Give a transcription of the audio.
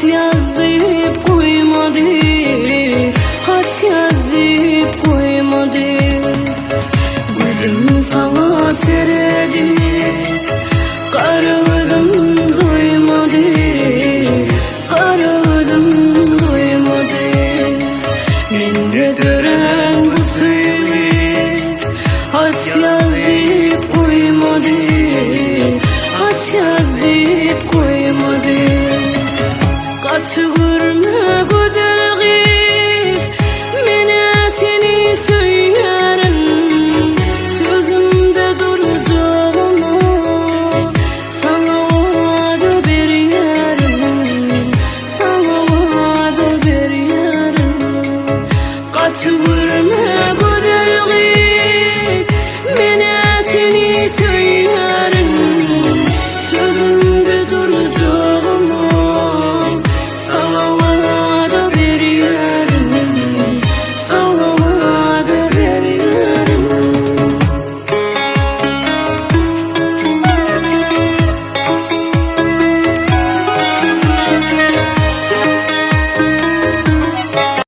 Yazıp koymadı, haç yazıp koymadı. Gülüm sana seredi, karaladım doymadı, karaladım doymadı. Mende tören bu söyle, haç yazıp koymadı, haç yazıp koymadı. Kaç görme